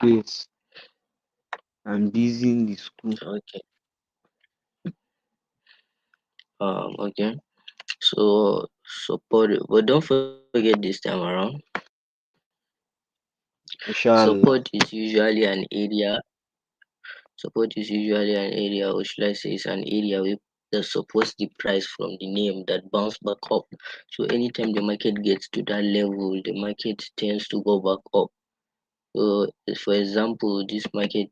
Please, I'm busy in the school. Okay. Okay. So support, but don't forget this time around. Support Inshallah. is usually an area. Support is usually an area, or should I say, is an area where that supports the price from the name that bounce back up. So anytime the market gets to that level, the market tends to go back up. So, for example, this market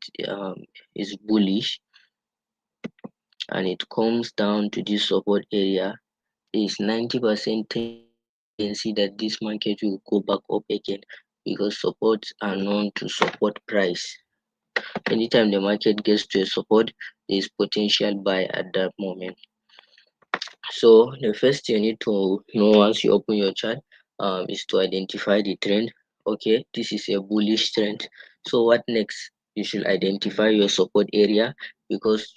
is bullish and it comes down to this support area. There is 90% tendency that this market will go back up again because supports are known to support price. Anytime the market gets to a support, there is potential buy at that moment. So the first you need to know once you open your chart is to identify the trend. Okay, this is a bullish trend. So what next? You should identify your support area because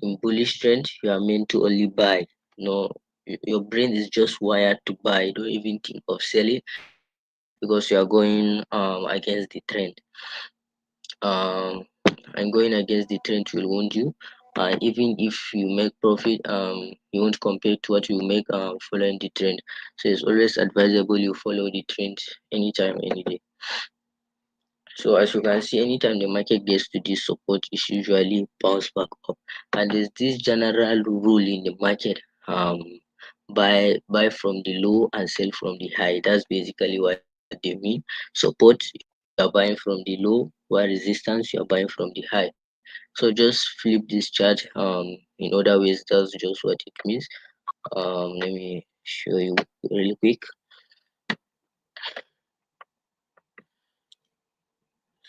in bullish trend you are meant to only buy. No, your brain is just wired to buy. Don't even think of selling because you are going against the trend. Um, and going against the trend will wound you. Even if you make profit, you won't compare to what you make following the trend. So it's always advisable you follow the trend anytime, any day. So as you can see, anytime the market gets to this support, it's usually bounce back up. And there's this general rule in the market: buy from the low and sell from the high. That's basically what they mean. Support, you are buying from the low, while resistance, you are buying from the high. So just flip this chart in other ways. That's just what it means. Let me show you really quick.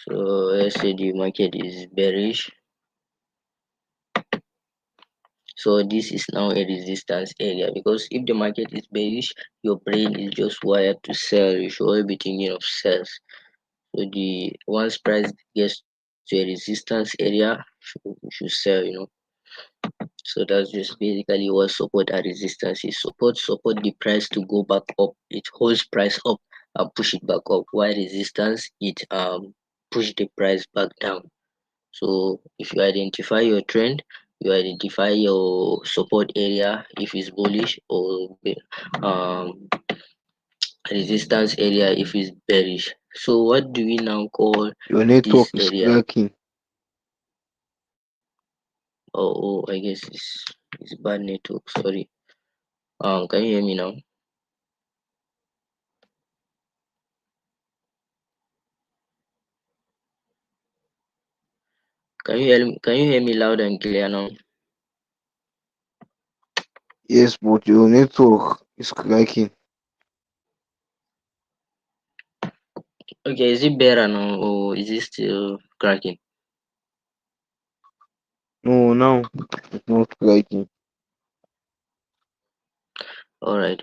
So let's say the market is bearish. So this is now a resistance area because if the market is bearish, your brain is just wired to sell. You should always be thinking of sales. So the once price gets to a resistance area, you should sell. So that's just basically what support and resistance is. Support the price to go back up. It holds price up and push it back up. While resistance, it push the price back down. So if you identify your trend, you identify your support area if it's bullish or resistance area if it's bearish. So what do we now call Your this network is area? cracking. Oh, I guess it's bad network. Sorry. Can you hear me now? Can you hear me loud and clear now? Yes, but your network is cracking. Okay, is it better now or is it still cracking? No, now it's not cracking. All right.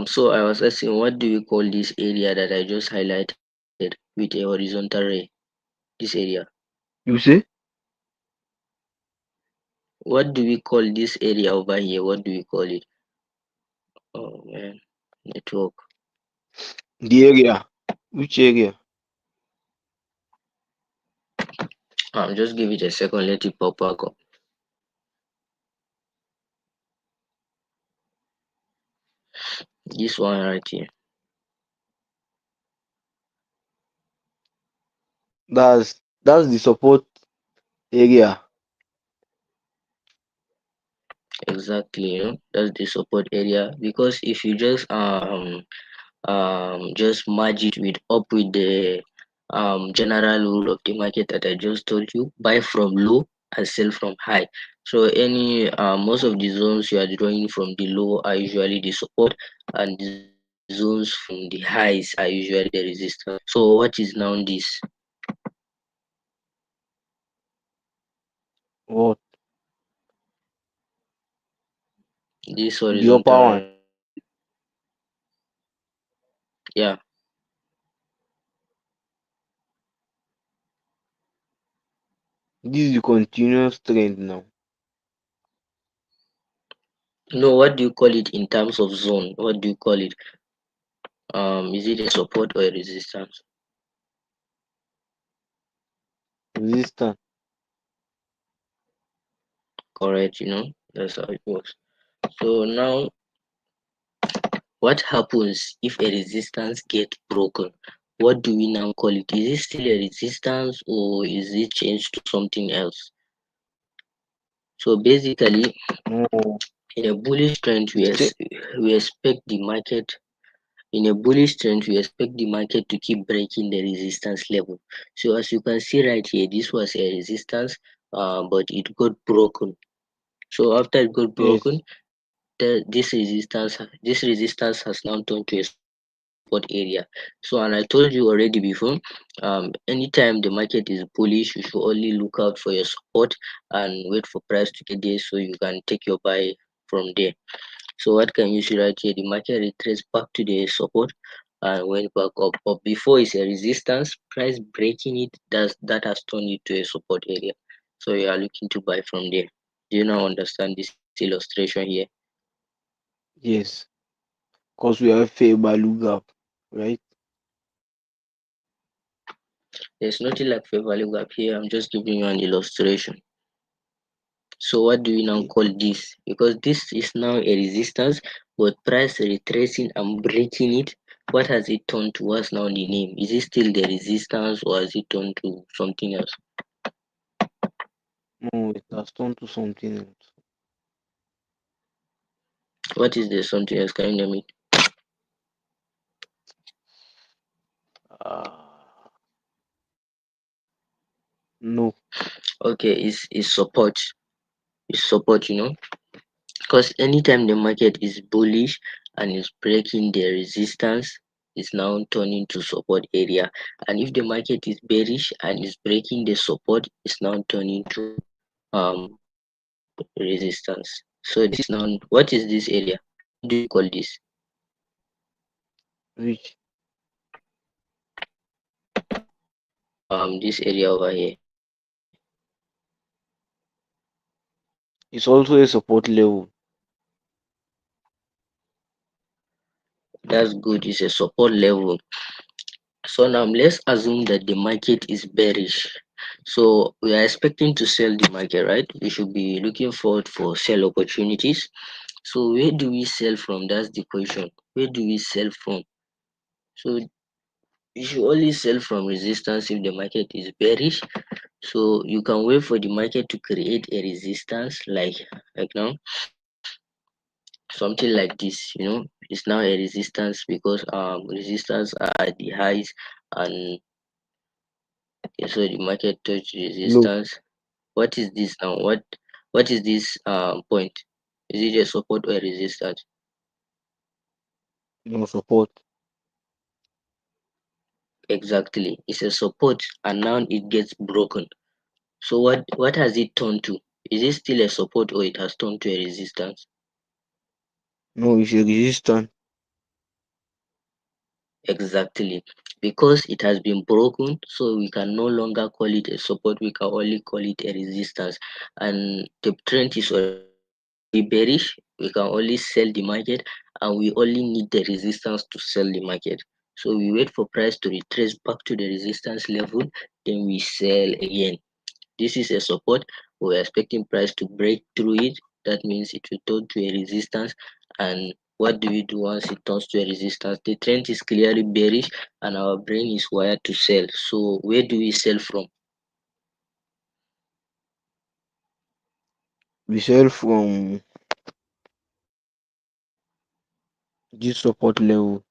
So I was asking, what do you call this area that I just highlighted with a horizontal ray? This area. You say What do we call this area over here? What do we call it? Oh man, network. the area. Which area? Just give it a second. Let it pop back up. This one right here. That's the support area. Exactly. That's the support area. Because if you just merge it with the general rule of the market that I just told you, buy from low and sell from high. So any most of the zones you are drawing from the low are usually the support, and the zones from the highs are usually the resistance. So what is now this? What? This The upper horizontal one. line. Yeah. This is the continuous trend now. No, what do you call it in terms of zone? What do you call it? Is it a support or a resistance? resistance. Correct, that's how it works. So now, what happens if a resistance get broken? What do we now call it? Is it still a resistance or is it changed to something else? So basically, No, in a bullish trend, it's still we expect the market. In a bullish trend, we expect the market to keep breaking the resistance level. So as you can see right here, this was a resistance, but it got broken. So after it got broken, yes, this resistance has now turned to a support area. So, and I told you already before, anytime the market is bullish, you should only look out for your support and wait for price to get there so you can take your buy from there. So what can you see right here? The market retraced back to the support and went back up. But before it's a resistance, price breaking it, that has turned it to a support area. So you are looking to buy from there. Do you now understand this illustration here? yes. Because we have fair value gap, right? There's nothing like fair value gap here. I'm just giving you an illustration. So what do we now Okay. call this? Because this is now a resistance, but price retracing and breaking it. What has it turned to? What's now the name? Is it still the resistance or has it turned to something else? No, it has turned to something else. What is the something else? Can you name it? Uh, no, Okay, is support. Is support, because anytime the market is bullish and is breaking the resistance, it's now turning to support area. And if the market is bearish and is breaking the support, it's now turning to resistance. So this is now, what is this area? What do you call this? which This area over here. is also a support level. That's good. It's a support level. So now let's assume that the market is bearish. So we are expecting to sell the market, right? We should be looking forward for sell opportunities. So where do we sell from? That's the question. Where do we sell from? So you should only sell from resistance if the market is bearish. So you can wait for the market to create a resistance like now, something like this. It's now a resistance because resistance are at the highs and so the market touch Low, resistance. What is this now? What is this point? Is it a support or a resistance? no support. Exactly. It's a support and now it gets broken. So what has it turned to? Is it still a support or it has turned to a resistance? No, it's a resistance. Exactly. Because it has been broken, so we can no longer call it a support, we can only call it a resistance. And the trend is already bearish, we can only sell the market and we only need the resistance to sell the market. So we wait for price to retrace back to the resistance level, then we sell again. This is a support. We're expecting price to break through it. That means it will turn to a resistance. And what do we do once it turns to a resistance? The trend is clearly bearish and our brain is wired to sell. So where do we sell from? We sell from this support level,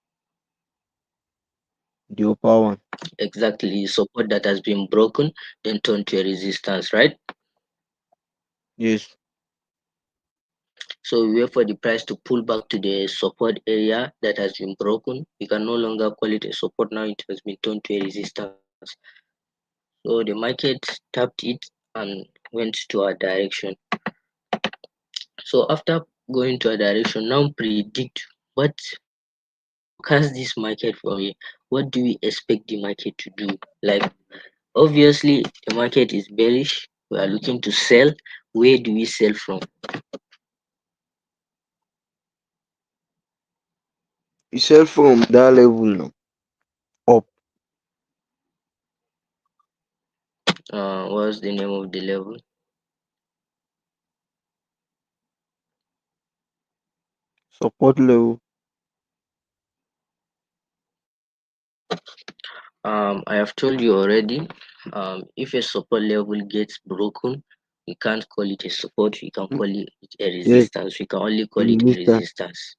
the upper one. Exactly, support that has been broken, then turn to a resistance, right? Yes. So we wait for the price to pull back to the support area that has been broken. We can no longer call it a support now, it has been turned to a resistance. So the market tapped it and went to our direction. So after going to a direction, now predict what forecast this market for me. What do we expect the market to do? Like obviously the market is bearish. We are looking to sell. Where do we sell from? We sell from that level now, up. What's the name of the level? Support level. I have told you already. If a support level gets broken, we can't call it a support. We can call it a Yes, resistance. We can only call it a resistance. resistance.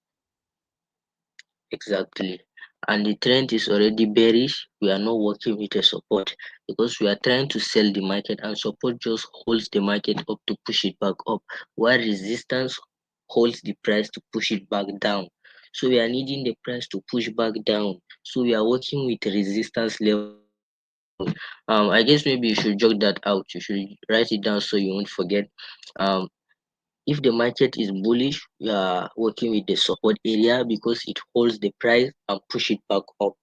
Exactly. And the trend is already bearish. We are not working with a support because we are trying to sell the market, and support just holds the market up to push it back up, while resistance holds the price to push it back down. So we are needing the price to push back down. So we are working with resistance level. I guess maybe you should jot that out. You should write it down so you won't forget. Um, if the market is bullish, we are working with the support area because it holds the price and push it back up.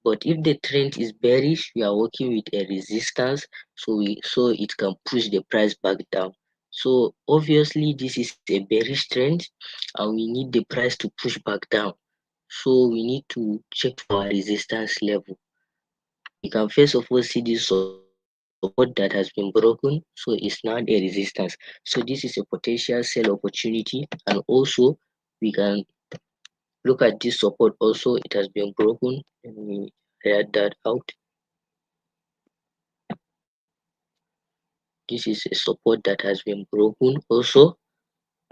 But if the trend is bearish, we are working with a resistance, so it can push the price back down. So obviously this is a bearish trend, and we need the price to push back down. So we need to check for our resistance level. We can first of all see this support that has been broken, so it's now a resistance. So this is a potential sell opportunity, and also we can look at this support also. It has been broken. Let me add that out. This is a support that has been broken also,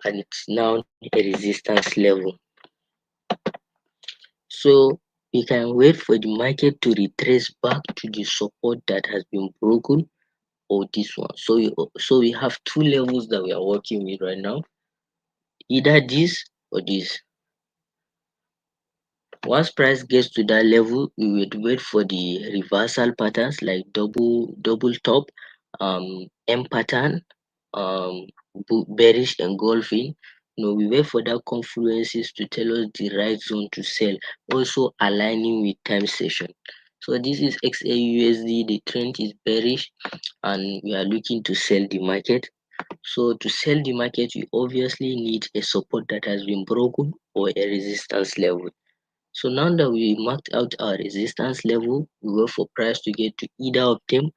and it's now a resistance level. So we can wait for the market to retrace back to the support that has been broken, or this one. So we have two levels that we are working with right now, either this or this. Once price gets to that level, we would wait for the reversal patterns like double top, M pattern, um, bearish engulfing. We wait for that confluences to tell us the right zone to sell. Also aligning with time session. So this is XAUSD. The trend is bearish, and we are looking to sell the market. So to sell the market, we obviously need a support that has been broken or a resistance level. So now that we marked out our resistance level, we wait for price to get to either of them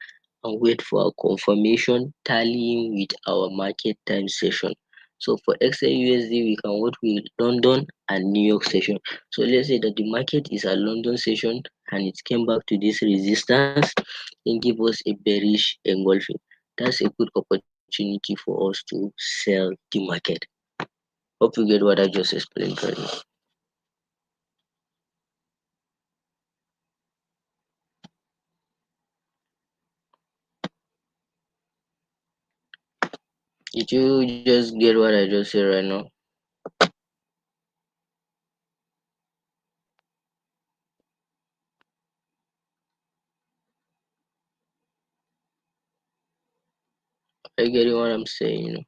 and wait for our confirmation tallying with our market time session. So for XAUSD, we can work with London and New York session. So let's say that the market is at London session and it came back to this resistance and give us a bearish engulfing. That's a good opportunity for us to sell the market. Hope you get what I just explained right now. Did you just get what I just said right now? Are you getting what I'm saying?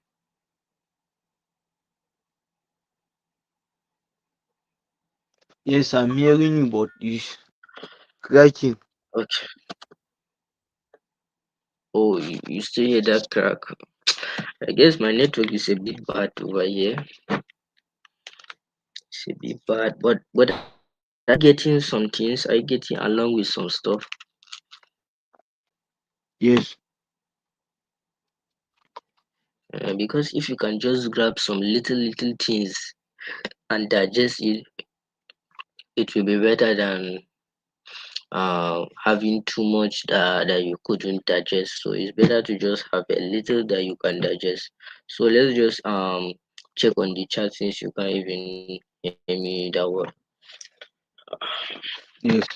Yes, I'm hearing you, but it's cracking. Okay. Oh, you still hear that crack? I guess my network is a bit bad over here. It's a bit bad, but are you getting some things? Are you getting along with some stuff? Yes, Because if you can just grab some little things and digest it, it will be better than having too much that you couldn't digest. So it's better to just have a little that you can digest. So let's just check on the chat since you can't even hear me that well. yes,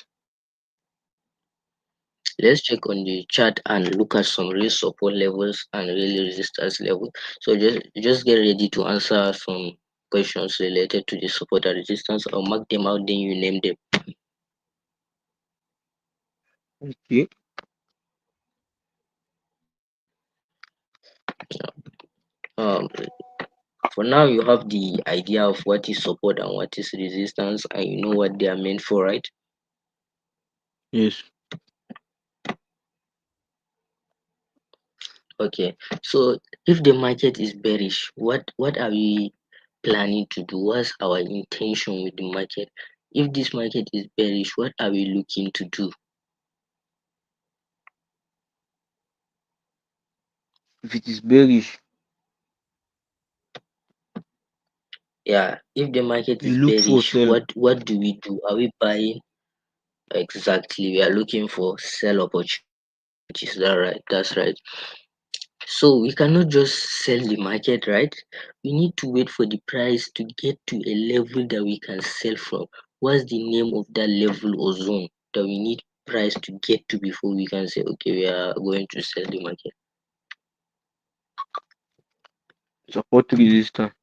Let's check on the chart and look at some real support levels and real resistance level. So just get ready to answer some questions related to the support and resistance. I'll mark them out, then you name them. okay, Um, for now, you have the idea of what is support and what is resistance, and you know what they are meant for, right? yes. Okay. So if the market is bearish, what are we planning to do? What's our intention with the market? If this market is bearish, what are we looking to do? If it is bearish, Yeah, if the market you is look for bearish, sell. what do we do? Are we buying? Exactly, we are looking for sell opportunities. That right? That's right. So we cannot just sell the market, right? We need to wait for the price to get to a level that we can sell from. What's the name of that level or zone that we need price to get to before we can say, okay, we are going to sell the market? Support resistance.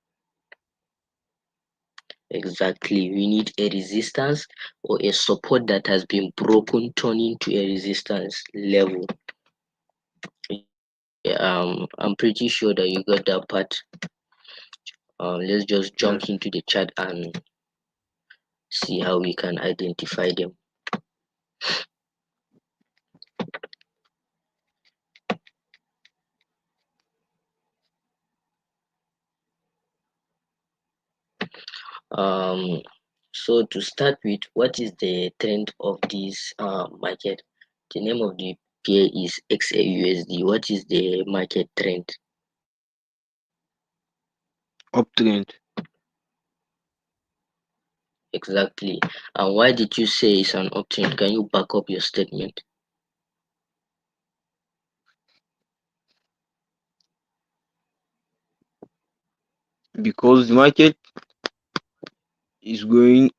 Exactly. We need a resistance or a support that has been broken, turning to a resistance level. Yeah, I'm pretty sure that you got that part. Let's just jump Yes. into the chat and see how we can identify them. Um, so to start with, what is the trend of this market? The name of the pair is XAUSD. What is the market trend? Uptrend. Exactly. And why did you say it's an uptrend? Can you back up your statement? Because the market is going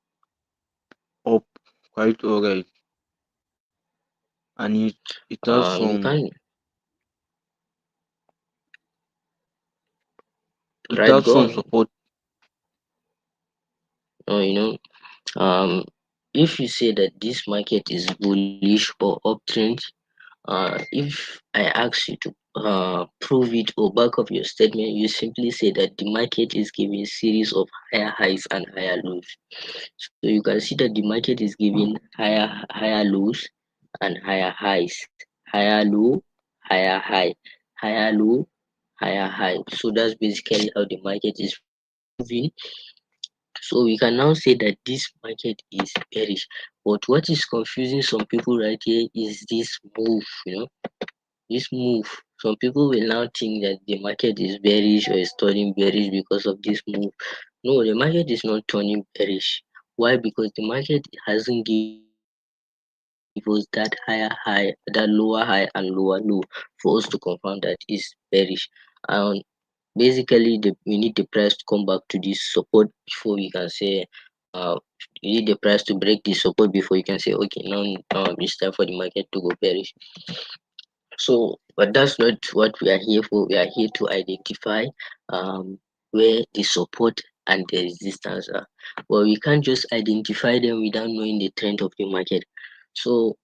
up quite alright, and it has You some can it right has go some on. support. You know, um, if you say that this market is bullish or uptrend, if I ask you to prove it or back up your statement, you simply say that the market is giving series of higher highs and higher lows. So you can see that the market is giving higher lows and higher highs, higher low, higher high, higher low, higher high. So that's basically how the market is moving. So we can now say that this market is bearish. But what is confusing some people right here is this move, this move. Some people will now think that the market is bearish or is turning bearish because of this move. No, the market is not turning bearish. Why? Because the market hasn't give us that higher high, that lower high and lower low for us to confirm that is bearish. And basically, we need the price to come back to this support before we can say, uh, you need the price to break the support before you can say, okay, now it's time for the market to go bearish. So, but that's not what we are here for. We are here to identify where the support and the resistance are. Well, we can't just identify them without knowing the trend of the market. So,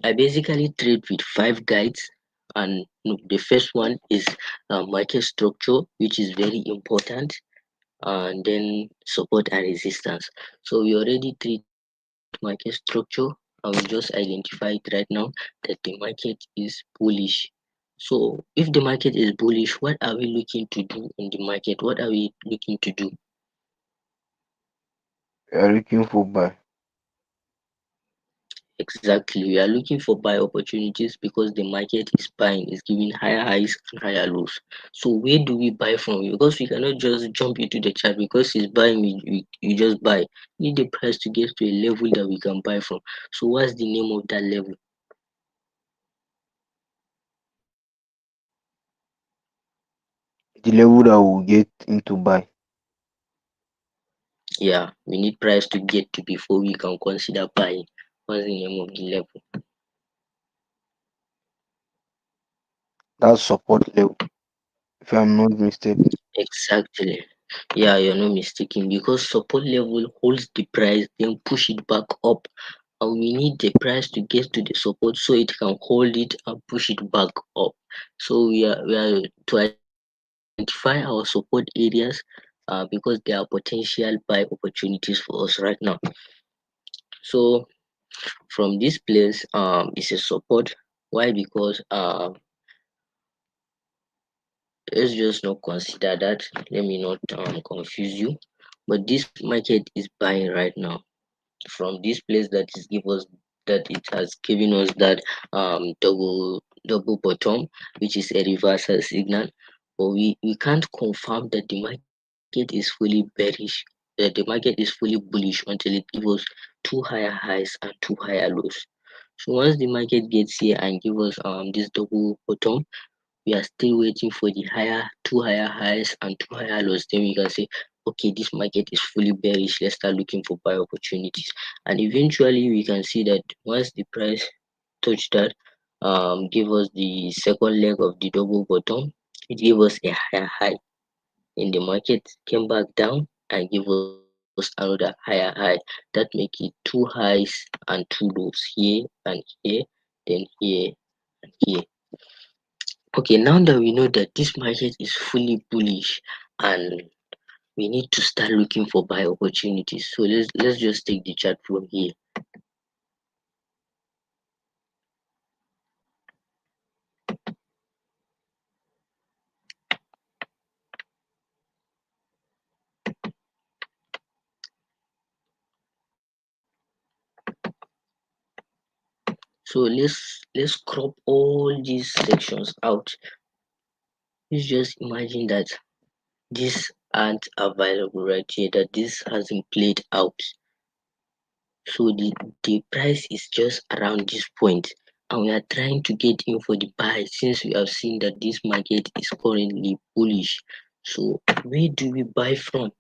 I basically trade with five guides, and the first one is market structure, which is very important, and then support and resistance. So, we already treated market structure. I will just identify it right now that the market is bullish. So if the market is bullish, what are we looking to do in the market? What are we looking to do? We are looking for buy. Exactly. We are looking for buy opportunities because the market is buying, is giving higher highs and higher lows. So where do we buy from? Because we cannot just jump into the chart because it's buying, we just buy. We need the price to get to a level that we can buy from. So what's the name of that level? The level that will get into buy. Yeah, we need price to get to before we can consider buying. What's the name of the level? That's support level, if I'm not mistaken. Exactly. Yeah, you're not mistaken because support level holds the price, then push it back up. And we need the price to get to the support so it can hold it and push it back up. So we are to identify our support areas because there are potential buy opportunities for us right now. So from this place, is a support. Why? Because let's just not consider that. Let me not confuse you. But this market is buying right now from this place that is give us that it has given us that double. double bottom, which is a reversal signal, but we can't confirm that the market is fully bearish, that the market is fully bullish until it gives us two higher highs and two higher lows. So once the market gets here and give us this double bottom, we are still waiting for the two higher highs and two higher lows. Then we can say, okay, this market is fully bearish. Let's start looking for buy opportunities. And eventually, we can see that once the price touch that, give us the second leg of the double bottom. It gave us a higher high in the market, came back down and give us another higher high. That make it two highs and two lows here and here, then here and here. Okay, now that we know that this market is fully bullish and we need to start looking for buy opportunities. So let's just take the chart from here. So let's crop all these sections out. Let's just imagine that these aren't available right here, that this hasn't played out. So the price is just around this point and we are trying to get in for the buy since we have seen that this market is currently bullish. So where do we buy from?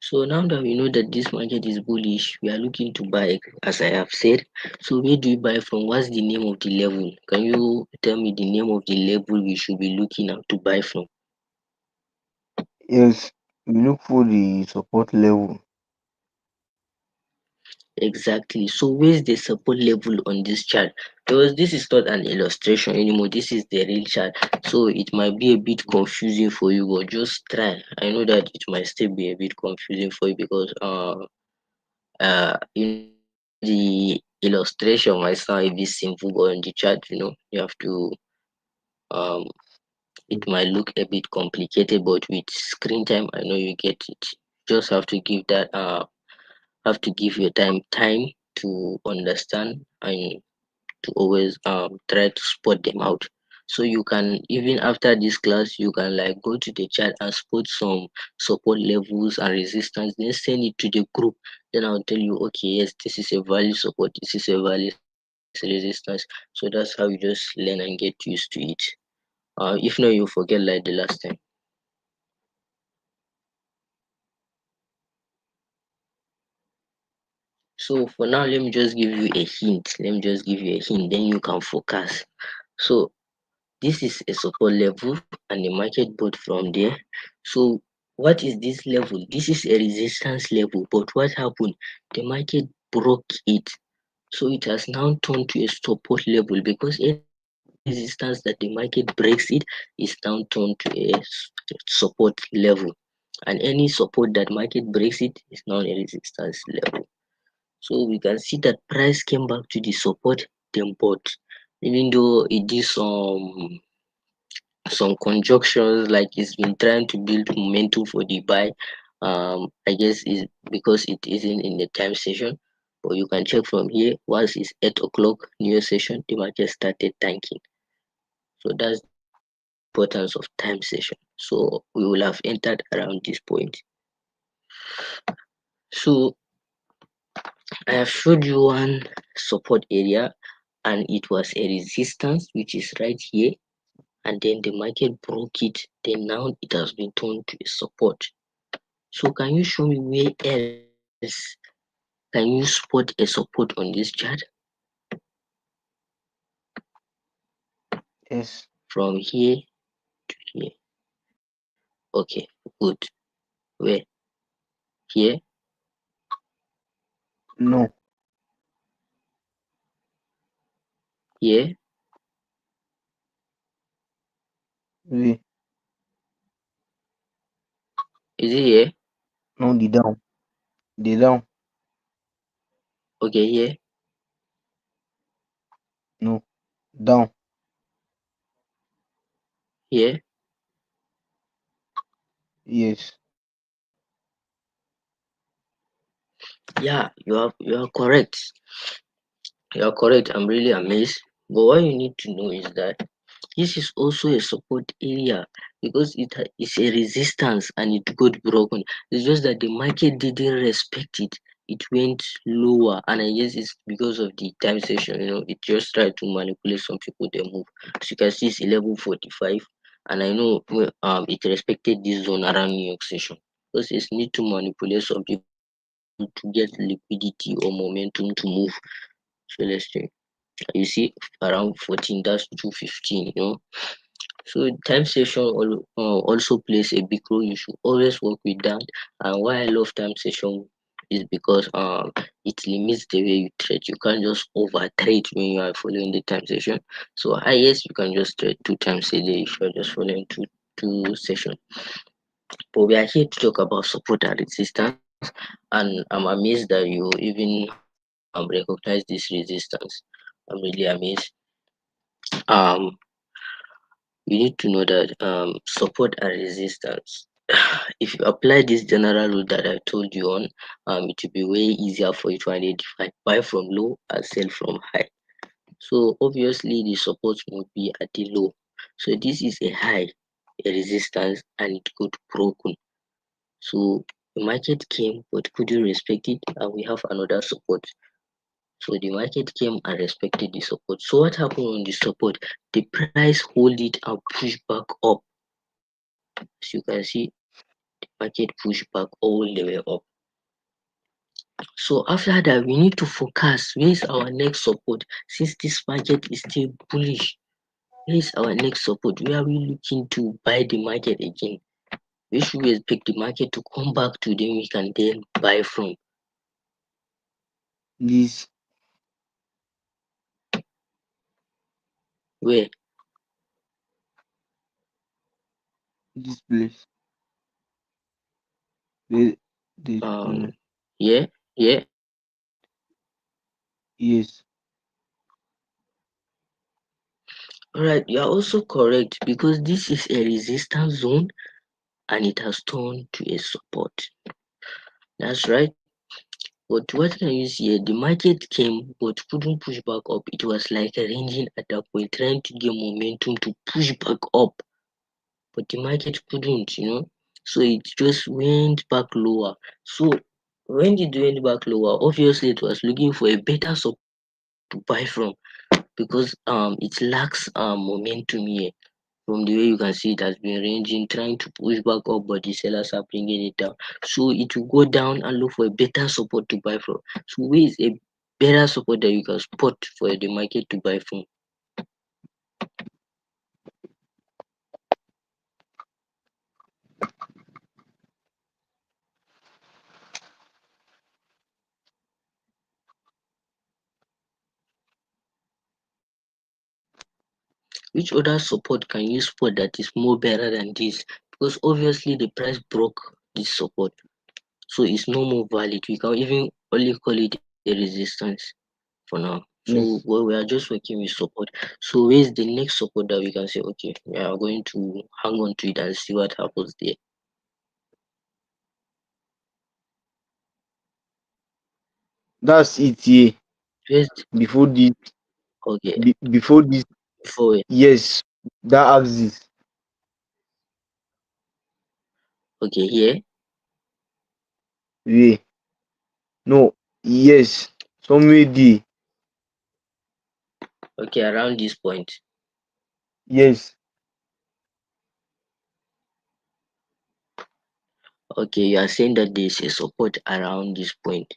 So now that we know that this market is bullish, we are looking to buy, as I have said. So where do we buy from? What's the name of the level? Can you tell me the name of the level we should be looking at to buy from? Yes, we look for the support level. Exactly. So where's the support level on this chart? Because this is not an illustration anymore. This is the real chart. So it might be a bit confusing for you, but just try. I know that it might still be a bit confusing for you because the illustration might sound a bit simple, but on the chart, you have to um it might look a bit complicated, but with screen time, I know you get it. Just have to give that have to give your time to understand and to always try to spot them out. So you can, even after this class, you can like go to the chat and spot some support levels and resistance, then send it to the group. Then I'll tell you, okay, yes, this is a value support, this is a value resistance. So that's how you just learn and get used to it. If not, you forget like the last time. So for now, let me just give you a hint. Let me just give you a hint, then you can focus. So this is a support level and the market bought from there. So what is this level? This is a resistance level, but what happened? The market broke it. So it has now turned to a support level because any resistance that the market breaks it is now turned to a support level. And any support that market breaks it is now a resistance level. So we can see that price came back to the support, then bought. Even though it did some conjunctions like it's been trying to build momentum for the buy. I guess is because it isn't in the time session, but you can check from here. Once it's 8 o'clock new session, the market started tanking. So that's the importance of time session. So we will have entered around this point. So I have showed you one support area and it was a resistance which is right here, and then the market broke it, then now it has been turned to a support. So can you show me where else can you spot a support on this chart? Yes. From here to here. Okay, good. Where? Here, No. here. We. Is it here? No, the down. The down. Okay, here, No. Down. here. Yes. Yeah, you are correct. You are correct. I'm really amazed. But what you need to know is that this is also a support area because it's a resistance and it got broken. It's just that the market didn't respect it. It went lower, and I guess it's because of the time session. It just tried to manipulate some people. They move. So you can see it's 11:45, and I know it respected this zone around New York session because it's need to manipulate some people to get liquidity or momentum to move. So let's check. You see around 14, that's 2:15. So time session also plays a big role. You should always work with that. And why I love time session is because it limits the way you trade. You can't just over trade when you are following the time session. So highest you can just trade 2 times a day if you're just following two sessions. But we are here to talk about support and resistance, and I'm amazed that you even recognize this resistance. I'm really amazed. Um, you need to know that support and resistance. If you apply this general rule that I told you on, it will be way easier for you to identify buy from low and sell from high. So obviously the support will be at the low. So this is a high, a resistance, and it got broken. So the market came but couldn't respect it, and we have another support. So the market came and respected the support. So what happened on the support? The price hold it and push back up. As you can see, market push back all the way up. So after that, we need to forecast where is our next support. Since this market is still bullish, where is our next support? Where are we looking to buy the market again? Where should we expect the market to come back to? Then we can then buy from. This Where? this place. The Um, yeah, yeah. yes. Alright, you are also correct because this is a resistance zone and it has turned to a support. That's right. But what can you see here? The market came but couldn't push back up. It was like ranging at that point, trying to get momentum to push back up. But the market couldn't. So it just went back lower. So when it went back lower, obviously it was looking for a better support to buy from because it lacks momentum here. From the way you can see, it has been ranging, trying to push back up, but the sellers are bringing it down. So it will go down and look for a better support to buy from. So where is a better support that you can spot for the market to buy from? Which other support can you spot that is more better than this? Because obviously the price broke this support, so it's no more valid. We can even only call it a resistance for now. So Yes. we are just working with support. So where's the next support that we can say, okay, we are going to hang on to it and see what happens there? That's it here. Where's Before this okay before this before yes, that axis. okay here Way. No, yes. Somewhere there. okay around this point. Yes. Okay, you are saying that there's a support around this point.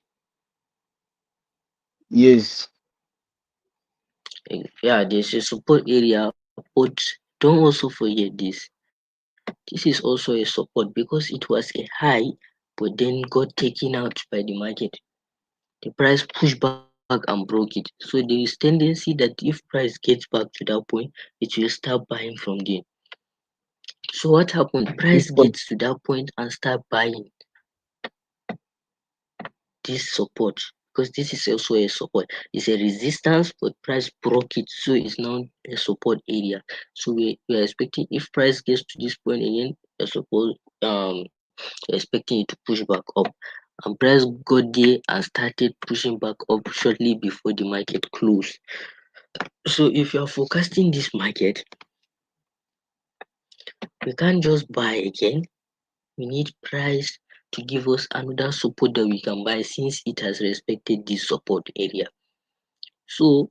Yes. Yeah, there's a support area, but don't also forget this. This is also a support because it was a high, but then got taken out by the market. The price pushed back and broke it. So there is tendency that if price gets back to that point, it will start buying from there. So what happened? Price Which gets one? to that point and start buying this support because this is also a support. It's a resistance, but price broke it, so it's now a support area. So we are expecting if price gets to this point again, I suppose we're expecting it to push back up. and price got there and started pushing back up shortly before the market closed. So if you are forecasting this market, we can't just buy again. We need price to give us another support that we can buy since it has respected this support area. So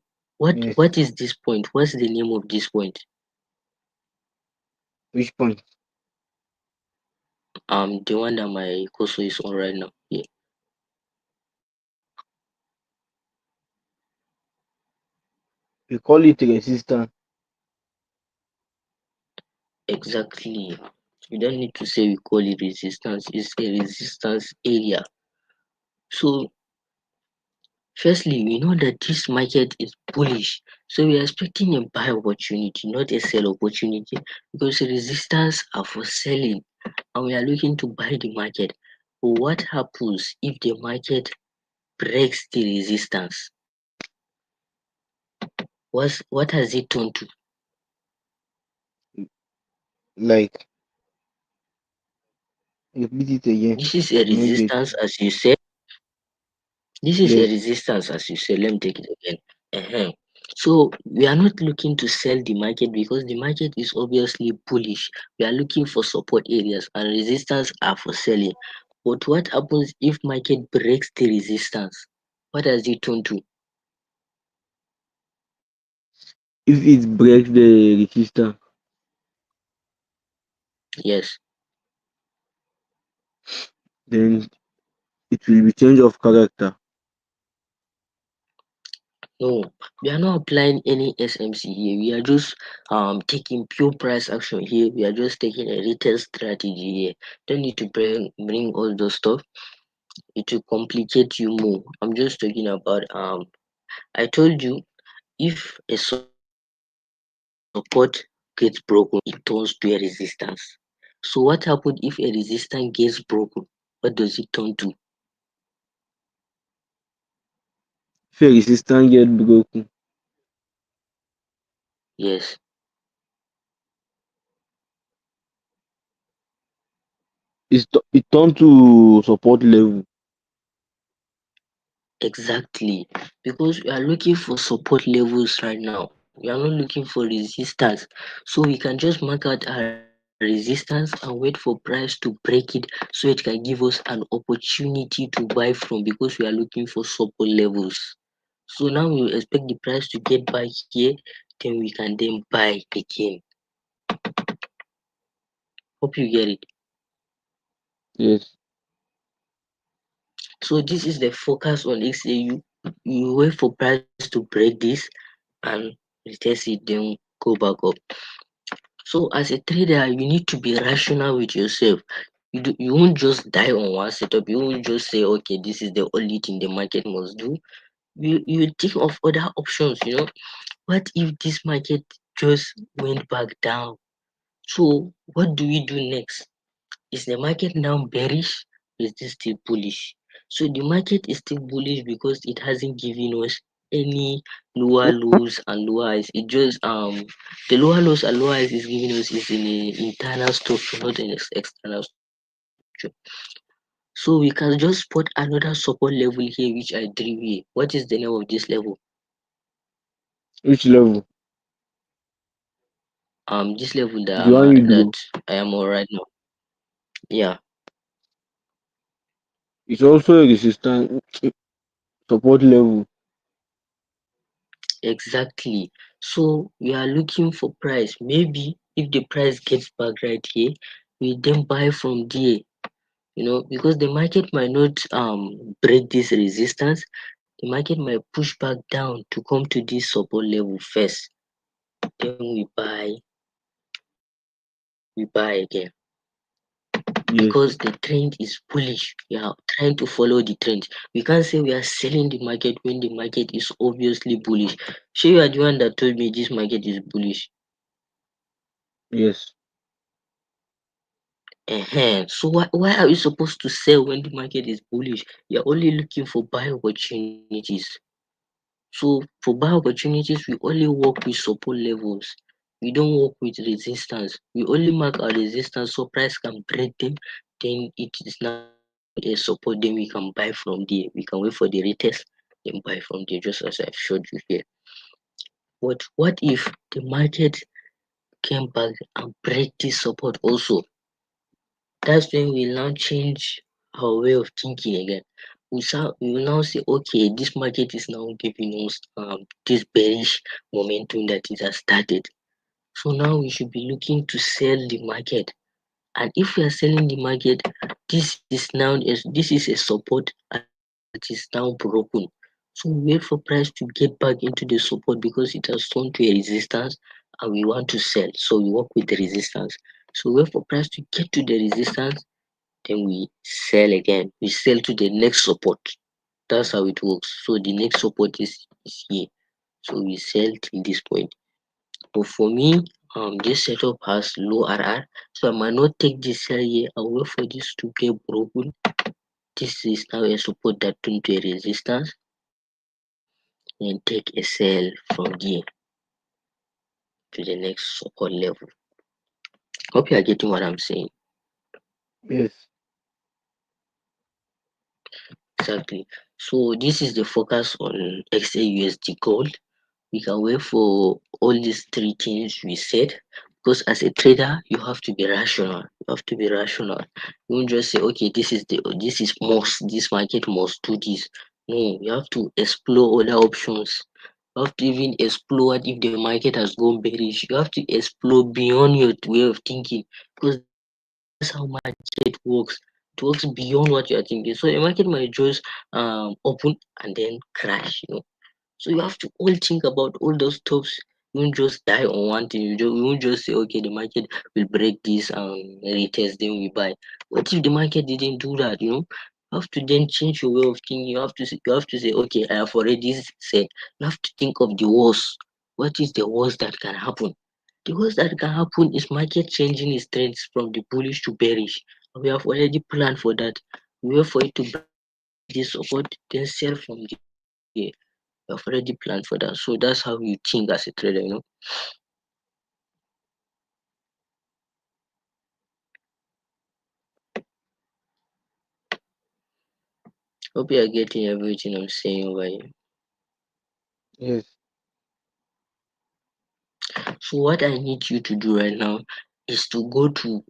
Yes. what is this point? What's the name of this point? Which point? The one that my cursor is on right now. Yeah, We call it resistance. exactly. You don't need to say we call it resistance. It's a resistance area. So firstly, we know that this market is bullish. So we are expecting a buy opportunity, not a sell opportunity, because resistance are for selling and we are looking to buy the market. But what happens if the market breaks the resistance? What has it turned to? Like, repeat it again. This is a I not get resistance, you. as you said. This is a Yes. resistance, as you said. Let me take it again. Uh-huh. So we are not looking to sell the market because the market is obviously bullish. We are looking for support areas and resistance are for selling. But what happens if market breaks the resistance? What does it turn to? If it breaks the resistance, Yes. then it will be change of character. No, we are not applying any SMC here. We are just taking pure price action here. We are just taking a retail strategy here. Don't need to bring all those stuff. It will complicate you more. I'm just talking about I told you if a support gets broken, it turns to a resistance. So what happens if a resistance gets broken? What does it turn to? If a resistance get broken, Yes, it turn to support level. exactly. Because we are looking for support levels right now. We are not looking for resistance. So we can just mark out our resistance and wait for price to break it so it can give us an opportunity to buy from because we are looking for support levels. So now we will expect the price to get back here, then we can then buy again. Hope you get it. Yes. So this is the focus on XAU. You wait for price to break this and retest it, then go back up. So as a trader, you need to be rational with yourself. You won't just die on one setup. You won't just say, okay, this is the only thing the market must do. You think of other options. What if this market just went back down? So what do we do next? Is the market now bearish? Is this still bullish? So the market is still bullish because it hasn't given us any lower lows and lower highs. It just the lower lows and lower highs is giving us is in a internal structure, not an external structure. So we can just put another support level here, which I drew here. What is the name of this level? Which level? This level that The one you that draw. I am on right now. Yeah, It's also a resistance support level. exactly. So we are looking for price. Maybe if the price gets back right here, we then buy from there. Because the market might not break this resistance. The market might push back down to come to this support level first. Then we buy again. Yes. Because the trend is bullish. We are trying to follow the trend. We can't say we are selling the market when the market is obviously bullish. So you are the one that told me this market is bullish. Yes. So why are we supposed to sell when the market is bullish? You're only looking for buy opportunities. So for buy opportunities, we only work with support levels. We don't work with resistance. We only mark our resistance so price can break them. Then it is now a buy a support, then we can buy from there. We can wait for the retest, then buy from there, just as I've showed you here. But what if the market came back and break this support also? That's when we now change our way of thinking again. We will now say, okay, this market is now giving us this bearish momentum that it has started. So now we should be looking to sell the market. And if we are selling the market, this is a support that is now broken. So we wait for price to get back into the support because it has turned to a resistance and we want to sell. So we work with the resistance. So wait for price to get to the resistance, then we sell again. We sell to the next support. That's how it works. So the next support is here. So we sell till this point. But for me, this setup has low RR, so I might not take this sell here. I'll wait for this to get broken. This is now a support that turned to a resistance, and take a sell from here to the next support level. Hope you are getting what I'm saying. Yes. Exactly. So this is the focus on XAUSD gold. We can wait for all these three things we said, because as a trader you have to be rational. You have to be rational. You won't just say, okay, this is must, this market must do this. No, you have to explore other options. You have to even explore what if the market has gone bearish. You have to explore beyond your way of thinking, because that's how market works. It works beyond what you are thinking. So a market might just open and then crash. So you have to all think about all those tops. You won't just die on one thing. You won't just say, okay, the market will break this retest, then we buy. What if the market didn't do that? You have to then change your way of thinking. You have to say, okay, I have already said. You have to think of the worst. What is the worst that can happen? The worst that can happen is market changing its trends from the bullish to bearish. We have already planned for that. We wait for it to break this support, then sell from there. We have already planned for that. So that's how you think as a trader. Hope you are getting everything I'm saying over here. Yes. So what I need you to do right now is to go to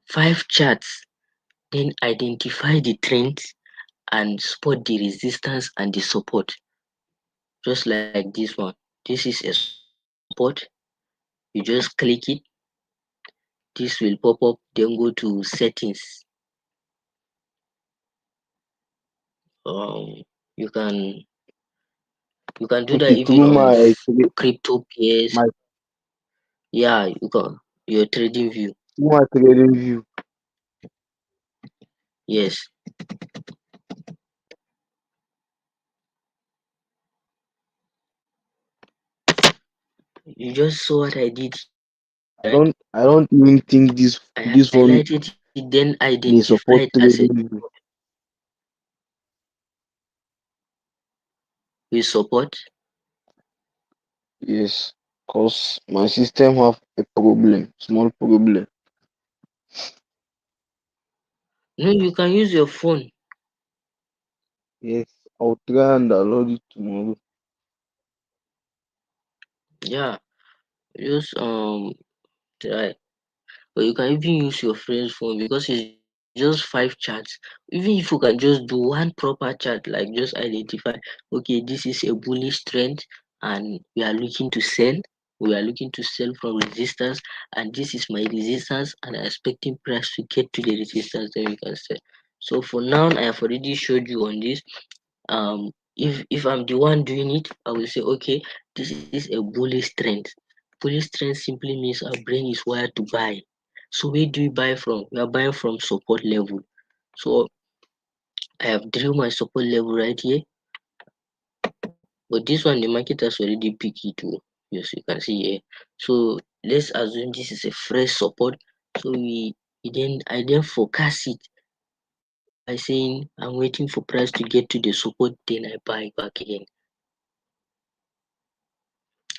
5 charts, then identify the trends and spot the resistance and the support. Just like this one. This is a support. You just click it. This will pop up. Then go to settings. You can do that Okay, even through on crypto pairs. my Yeah, you can. Your trading view. through my trading view. Yes. You just saw what I did here, right? I don't even think I this one highlighted it, then may identified support as a trading view. with support. Yes, cause my system have a problem, small problem. No, you can use your phone. Yes, I'll try and download it tomorrow. Yeah, just try. But you can even use your friend's phone because it's just 5 charts. Even if you can just do one proper chart, like just identify, okay, this is a bullish trend and we are looking to sell. We are looking to sell from resistance, and this is my resistance, and I'm expecting price to get to the resistance, then we can sell. So for now, I have already showed you on this. If I'm the one doing it, I will say, okay, this is a bullish trend. Bullish trend simply means our brain is wired to buy. So where do we buy from? We are buying from support level. So I have drew my support level right here, but this one the market has already picked it too. Yes, you can see here. So let's assume this is a fresh support. So I then forecast it by saying I'm waiting for price to get to the support, then I buy back again.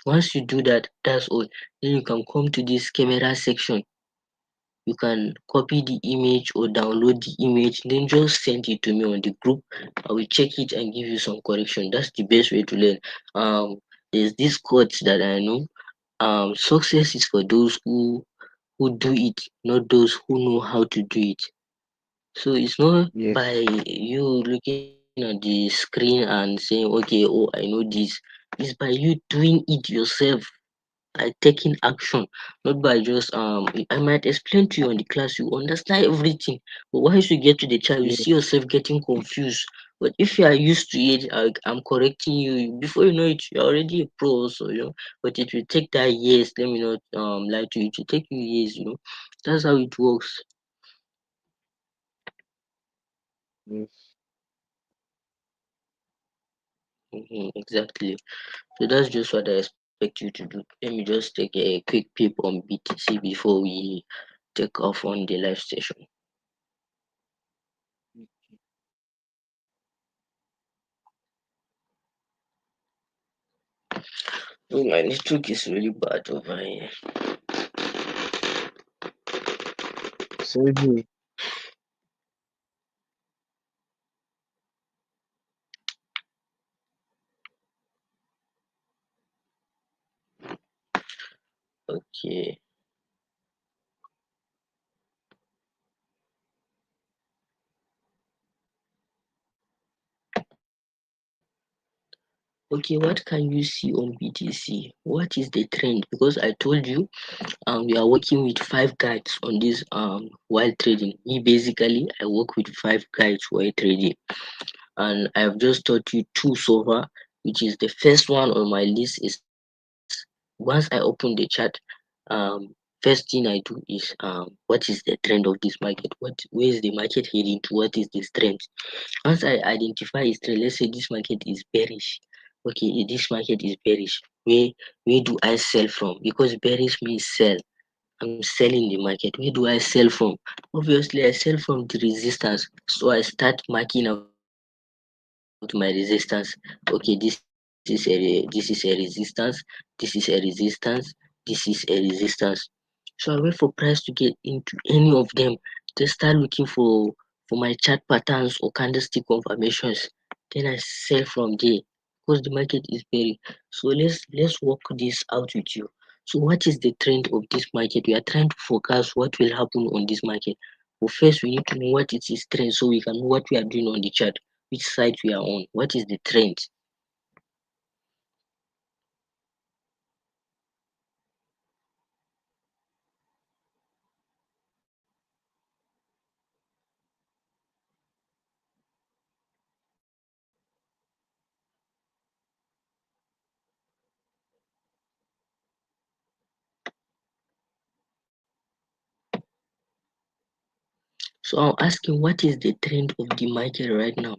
Once you do that, that's all. Then you can come to this camera section. you can copy the image or download the image, then just send it to me on the group. I will check it and give you some correction. That's the best way to learn. There's this quote that I know. Success is for those who do it, not those who know how to do it. So it's not Yes. by you looking at the screen and saying, okay, oh, I know this. It's by you doing it yourself, taking action, not by just I might explain to you on the class, you understand everything, but once you get to the child, you Yes. see yourself getting confused. But if you are used to it, I'm correcting you before you know it, you're already a pro also, but it will take that years. Let me not lie to you, it will take you years. That's how it works. Yes. Exactly. So that's just what I expect you to do. Let me just take a quick peep on BTC before we take off on the live station. Oh, my network is really bad over here. Same here. Okay. Okay, what can you see on BTC? What is the trend? Because I told you we are working with five guides on this while trading. Me basically I work with five guides while trading, and I have just taught you two so far, which is the first one on my list is once I open the chart, first thing I do is what is the trend of this market? Where is the market heading to? What is this trend? Once I identify its trend, let's say this market is bearish. Okay, this market is bearish. Where do I sell from? Because bearish means sell. I'm selling the market. Where do I sell from? Obviously, I sell from the resistance. So I start marking out my resistance. Okay, this is a resistance. This is a resistance. This is a resistance. So I wait for price to get into any of them. Just start looking for my chart patterns or candlestick confirmations. Then I sell from there because the market is very. So let's work this out with you. So what is the trend of this market? We are trying to forecast what will happen on this market. But first, we need to know what is its trend so we can know what we are doing on the chart, which side we are on, what is the trend. So I'm asking, what is the trend of the market right now?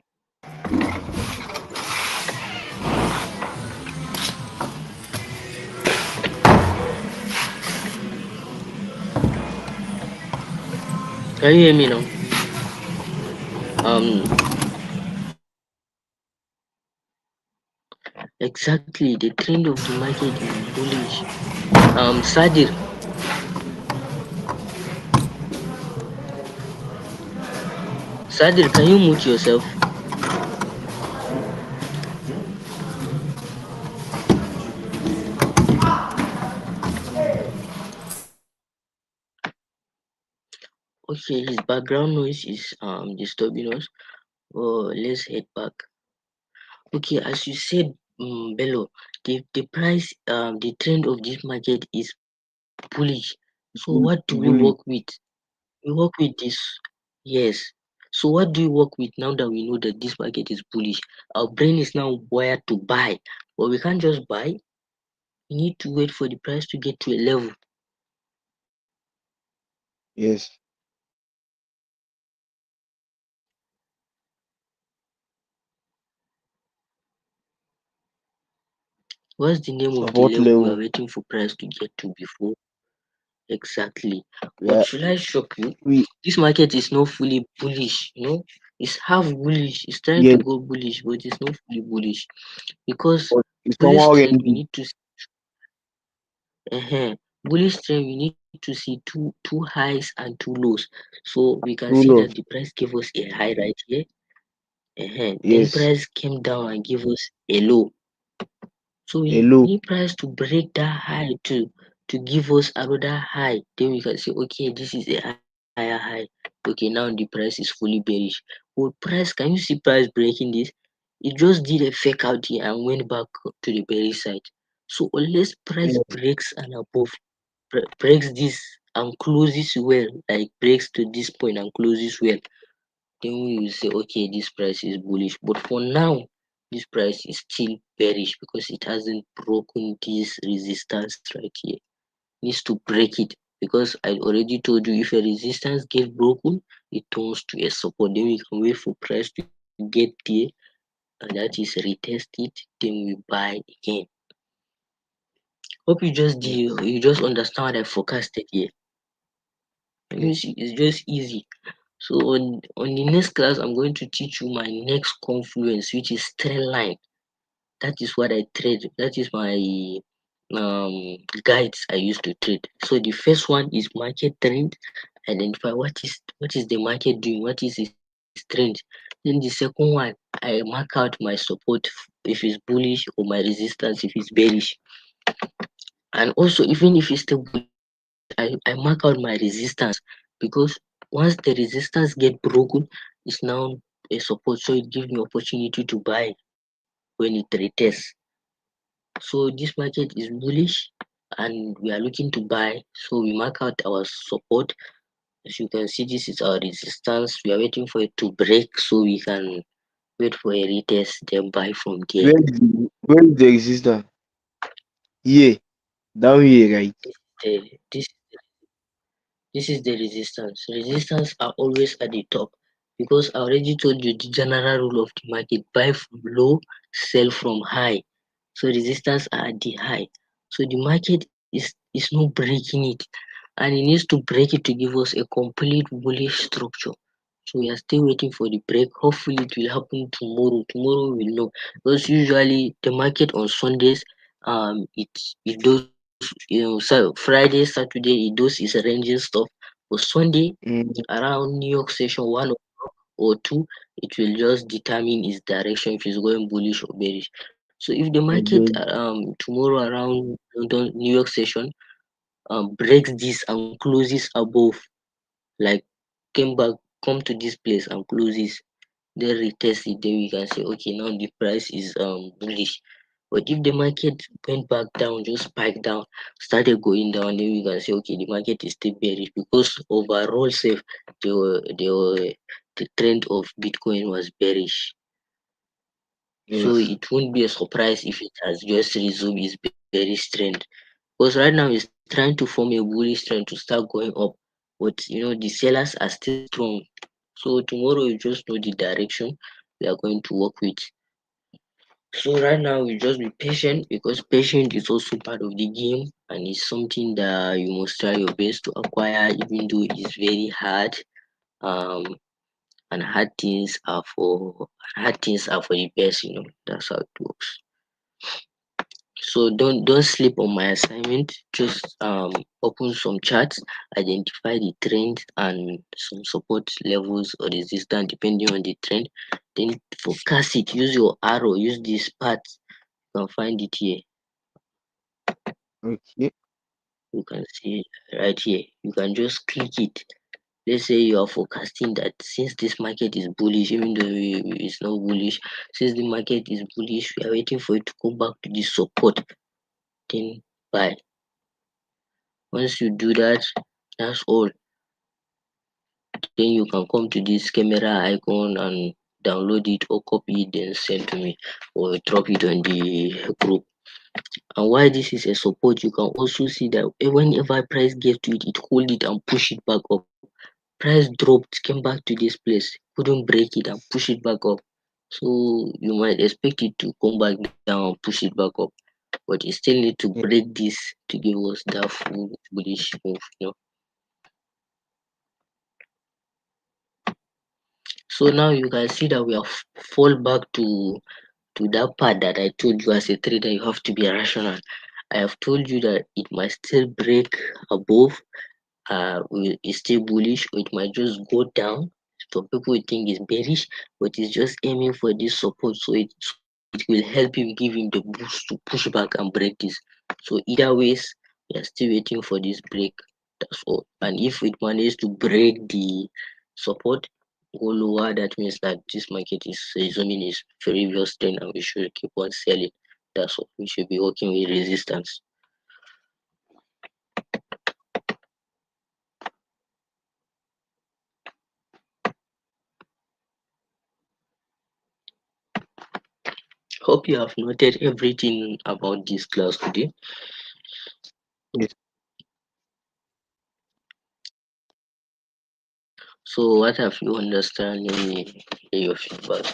Can you hear me now? Um, exactly. The trend of the market is bullish. Sadir, Sadir, can you mute yourself? Okay, his background noise is disturbing us. Oh, let's head back. Okay, as you said, Bello, the price, the trend of this market is bullish. So what do we Bully. work with? We work with this. Yes. So what do you work with now that we know that this market is bullish? Our brain is now wired to buy, but we can't just buy. We need to wait for the price to get to a level. Yes. What's the name of the Support level we are level. waiting for price to get to before? Exactly. But Yeah. should I shock you? We. This market is not fully bullish, It's half bullish. It's trying Yes. to go bullish, but it's not fully bullish. Because But it's somehow bullish trend, we ranging. need to uh bullish trend we need to see two highs and two lows. So we can True see that love. the price gave us a high right here. Then Yes. price came down and gave us a low. So we Hello. need price to break that high to give us another high. Then we can say, okay, this is a higher high. Okay, now the price is fully bearish. But price, can you see price breaking this? It just did a fake out here and went back to the bearish side. So unless price Yes. breaks and above, breaks this and closes well, like breaks to this point and closes well, then we will say, okay, this price is bullish. But for now, this price is still bearish because it hasn't broken this resistance right here. It needs to break it because I already told you if a resistance gets broken, it turns to a support. Then we can wait for price to get there, and that is retest it. Then we buy again. Hope Yes. you just understand what I forecasted here. You see, it's just easy. So on the next class, I'm going to teach you my next confluence, which is trend line. That is what I trade. That is my guides I used to trade. So the first one is market trend. Identify what is the market doing, what is its trend. Then the second one, I mark out my support if it's bullish or my resistance if it's bearish. And also even if it's still bullish, I mark out my resistance because once the resistance get broken, it's now a support. So it gives me opportunity to buy when it retests. So this market is bullish and we are looking to buy. So we mark out our support. As you can see, this is our resistance. We are waiting for it to break so we can wait for a retest, then buy from there. Where is the resistance? Here. Down here, right? The, this This is the resistance. Resistance are always at the top because I already told you the general rule of the market: buy from low, sell from high. So resistance are at the high. So the market is not breaking it, and it needs to break it to give us a complete bullish structure. So we are still waiting for the break. Hopefully it will happen tomorrow. Tomorrow we'll know because usually the market on Sundays it does so Friday, Saturday it does is arranging stuff. For Sunday Mm. around New York session 1 or 2, it will just determine its direction if it's going bullish or bearish. So if the market Okay. tomorrow around London New York session breaks this and closes above, like came back, come to this place and closes, then retest it, then we can say okay now the price is bullish. But if the market went back down, just spiked down, started going down, then we can say okay the market is still bearish because overall safe the trend of Bitcoin was bearish. So Yes. it won't be a surprise if it has just resumed its bearish trend. Because right now it's trying to form a bullish trend to start going up. But the sellers are still strong. So tomorrow you just know the direction we are going to work with. So right now we just be patient because patience is also part of the game and it's something that you must try your best to acquire even though it's very hard. Um and hard things are for the best. That's how it works. So don't sleep on my assignment. Just open some charts, identify the trend and some support levels or resistance depending on the trend. Then forecast it. Use your arrow. Use this path. You can find it here. Okay. You can see it right here. You can just click it. Let's say you are forecasting that since this market is bullish, even though it's not bullish, since the market is bullish, we are waiting for it to come back to the support. Then buy. Once you do that, that's all. Then you can come to this camera icon and download it or copy it, then send to me or drop it on the group. And why this is a support, you can also see that whenever price gets to it, it hold it and push it back up. Price dropped, came back to this place, couldn't break it and push it back up. So you might expect it to come back down and push it back up, but you still need to Yeah. break this to give us that full bullish move. So now you can see that we have fall back to that part that I told you as a trader you have to be rational. I have told you that it might still break above, is still bullish, or it might just go down. Some people will think it's bearish, but it's just aiming for this support, so it will help him, give him the boost to push back and break this. So either ways, we are still waiting for this break. That's all. And if it manages to break the support, go lower, that means that this market is resuming its previous trend, and we should keep on selling. That's all. We should be working with resistance. Hope you have noted everything about this class today. Yes. So what have you understand? Let me hear your feedback.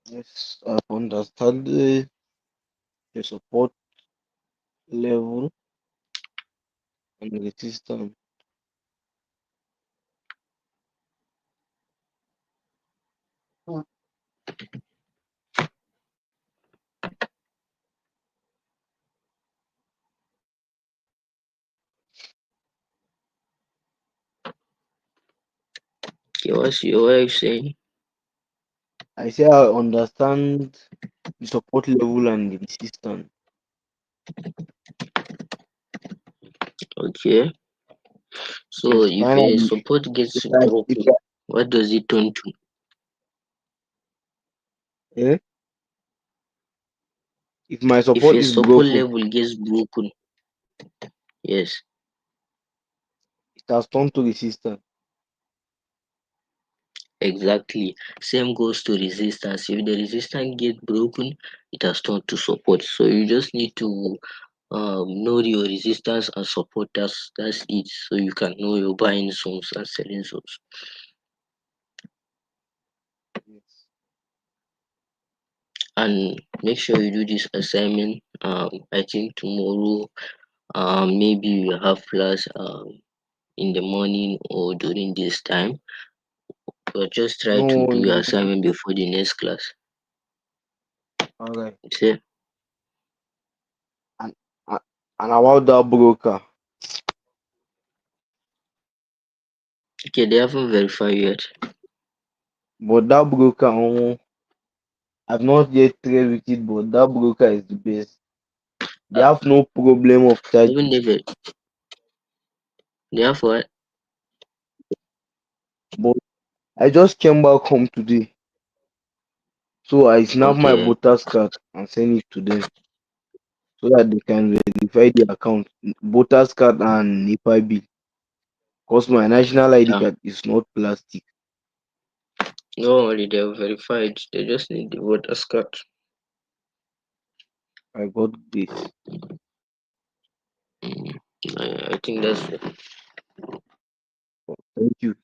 Yes. I understand the support level and resistance. Okay, what's your wife saying? I say I understand the support level and the resistance. Okay. So Yes. if a Finally, support gets if broken, what does it turn to? eh, if my If support a is support broken, level gets broken, yes, it has turned to resistance. exactly. Same goes to resistance. If the resistance gets broken, it has turned to support. So you just need to know your resistance and support. That's it. So you can know your buying zones and selling zones. Yes. And make sure you do this assignment. I think tomorrow, maybe we have class in the morning or during this time, but just try to No, do your no. assignment before the next class. All right. See? And and and about that broker, Okay, they haven't verified yet. but that broker, I've not yet tried with it, but that broker is the best. They Uh, have no problem of even charging, if they have what? but I just came back home today, so I snap my Okay. voters card and send it to them so that they can verify the account, voters card and NEPA bill. Cause my national ID Yeah. card is not plastic. No worry, they're verified. They just need the voter's card. I got this. Mm, I think that's it. Thank you.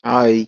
Hi.